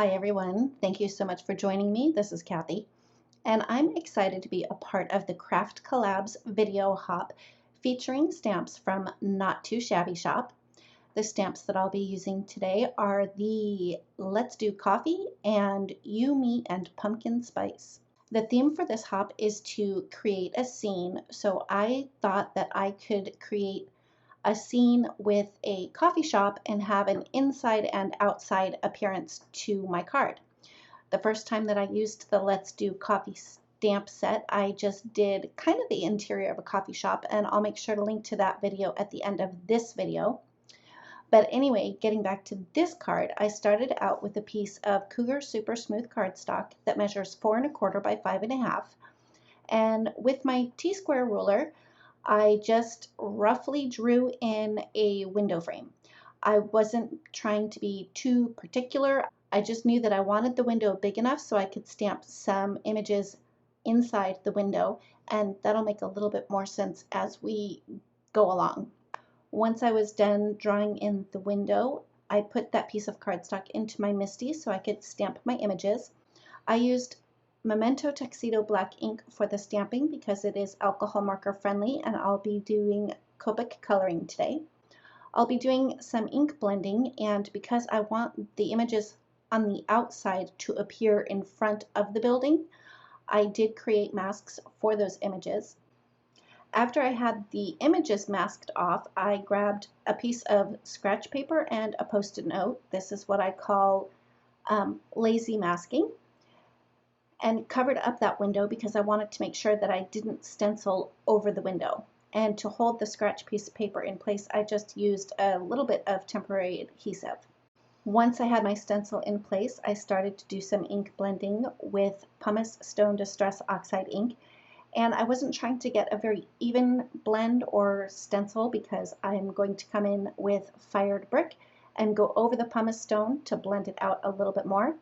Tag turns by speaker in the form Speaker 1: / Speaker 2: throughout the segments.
Speaker 1: Hi everyone, thank you so much for joining me. This is Kathy, and I'm excited to be a part of the Craft Collabs video hop featuring stamps from Not Too Shabby Shop. The stamps that I'll be using today are the Let's Do Coffee and You, Me, and Pumpkin Spice. The theme for this hop is to create a scene, so I thought that I could create a scene with a coffee shop and have an inside and outside appearance to my card. The first time that I used the Let's Do Coffee stamp set, I just did kind of the interior of a coffee shop, and I'll make sure to link to that video at the end of this video. But anyway, getting back to this card, I started out with a piece of Cougar Super Smooth cardstock that measures 4 1/4 by 5 1/2. And with my T-square ruler, I just roughly drew in a window frame. I wasn't trying to be too particular. I just knew that I wanted the window big enough so I could stamp some images inside the window, and that'll make a little bit more sense as we go along. Once I was done drawing in the window, I put that piece of cardstock into my MISTI so I could stamp my images. I used Memento Tuxedo black ink for the stamping because it is alcohol marker friendly, and I'll be doing Copic coloring today. I'll be doing some ink blending, and because I want the images on the outside to appear in front of the building, I did create masks for those images. After I had the images masked off, I grabbed a piece of scratch paper and a Post-it note. This is what I call lazy masking, and covered up that window because I wanted to make sure that I didn't stencil over the window. And to hold the scratch piece of paper in place, I just used a little bit of temporary adhesive. Once I had my stencil in place, I started to do some ink blending with Pumice Stone Distress Oxide ink. And I wasn't trying to get a very even blend or stencil because I'm going to come in with fired brick and go over the pumice stone to blend it out a little bit more.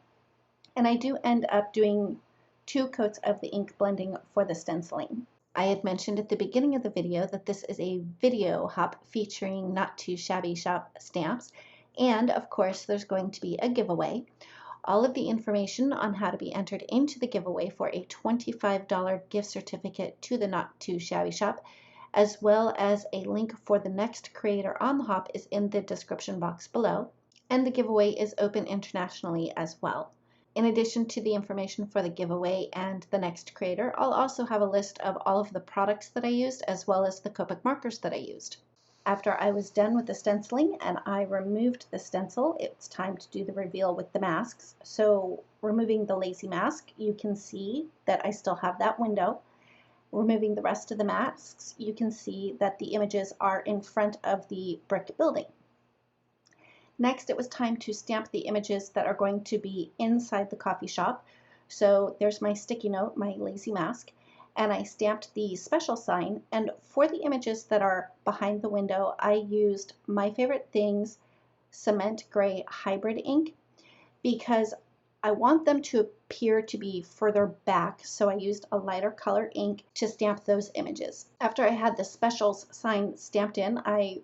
Speaker 1: And I do end up doing 2 coats of the ink blending for the stenciling. I had mentioned at the beginning of the video that this is a video hop featuring Not Too Shabby Shop stamps, and of course there's going to be a giveaway. All of the information on how to be entered into the giveaway for a $25 gift certificate to the Not Too Shabby Shop, as well as a link for the next creator on the hop, is in the description box below, and the giveaway is open internationally as well. In addition to the information for the giveaway and the next creator, I'll also have a list of all of the products that I used as well as the Copic markers that I used. After I was done with the stenciling and I removed the stencil, it's time to do the reveal with the masks. So removing the lazy mask, you can see that I still have that window. Removing the rest of the masks, you can see that the images are in front of the brick building. Next, it was time to stamp the images that are going to be inside the coffee shop. So there's my sticky note, my lazy mask, and I stamped the special sign. And for the images that are behind the window, I used My Favorite Things Cement Gray Hybrid ink because I want them to appear to be further back, so I used a lighter color ink to stamp those images. After I had the specials sign stamped in, I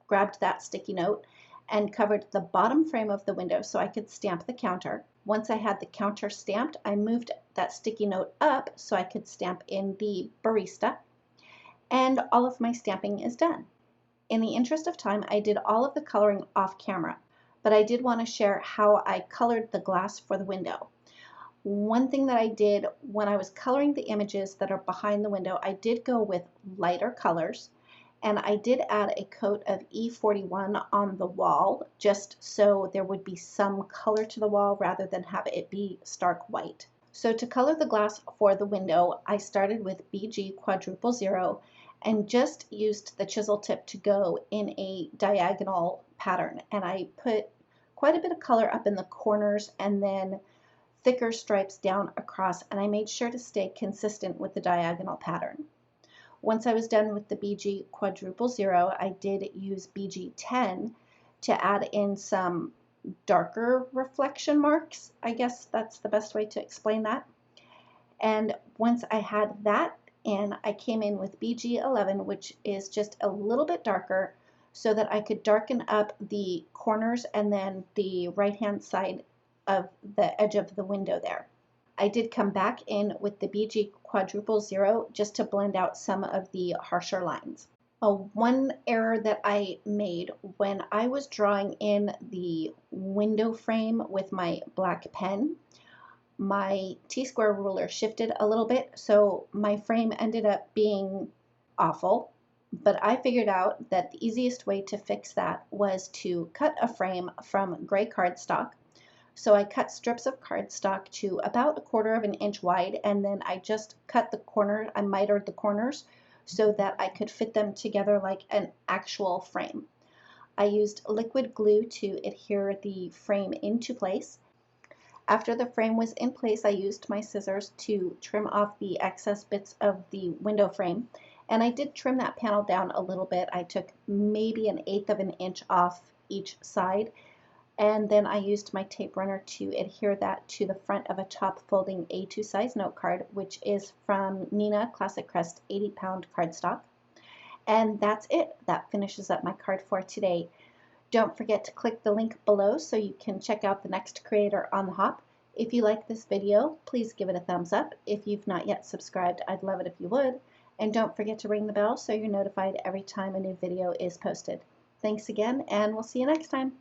Speaker 1: grabbed that sticky note and covered the bottom frame of the window so I could stamp the counter. Once I had the counter stamped, I moved that sticky note up so I could stamp in the barista, and all of my stamping is done. In the interest of time, I did all of the coloring off camera, but I did want to share how I colored the glass for the window. One thing that I did when I was coloring the images that are behind the window, I did go with lighter colors, and I did add a coat of E41 on the wall just so there would be some color to the wall rather than have it be stark white. So to color the glass for the window, I started with BG quadruple 0 and just used the chisel tip to go in a diagonal pattern. And I put quite a bit of color up in the corners and then thicker stripes down across, and I made sure to stay consistent with the diagonal pattern. Once I was done with the BG quadruple 0, I did use BG 10 to add in some darker reflection marks. I guess that's the best way to explain that. And once I had that in, I came in with BG 11, which is just a little bit darker, so that I could darken up the corners and then the right-hand side of the edge of the window there. I did come back in with the BG Quadruple Zero just to blend out some of the harsher lines. One error that I made when I was drawing in the window frame with my black pen, my T-square ruler shifted a little bit, so my frame ended up being awful. But I figured out that the easiest way to fix that was to cut a frame from gray cardstock. So I cut strips of cardstock to about 1/4 of an inch wide, and then I just cut the corner, I mitered the corners so that I could fit them together like an actual frame. I used liquid glue to adhere the frame into place. After the frame was in place, I used my scissors to trim off the excess bits of the window frame. And I did trim that panel down a little bit. I took maybe 1/8 of an inch off each side. And then I used my tape runner to adhere that to the front of a top folding A2 size note card, which is from Neenah Classic Crest 80-pound cardstock. And that's it. That finishes up my card for today. Don't forget to click the link below so you can check out the next creator on the hop. If you like this video, please give it a thumbs up. If you've not yet subscribed, I'd love it if you would. And don't forget to ring the bell so you're notified every time a new video is posted. Thanks again, and we'll see you next time.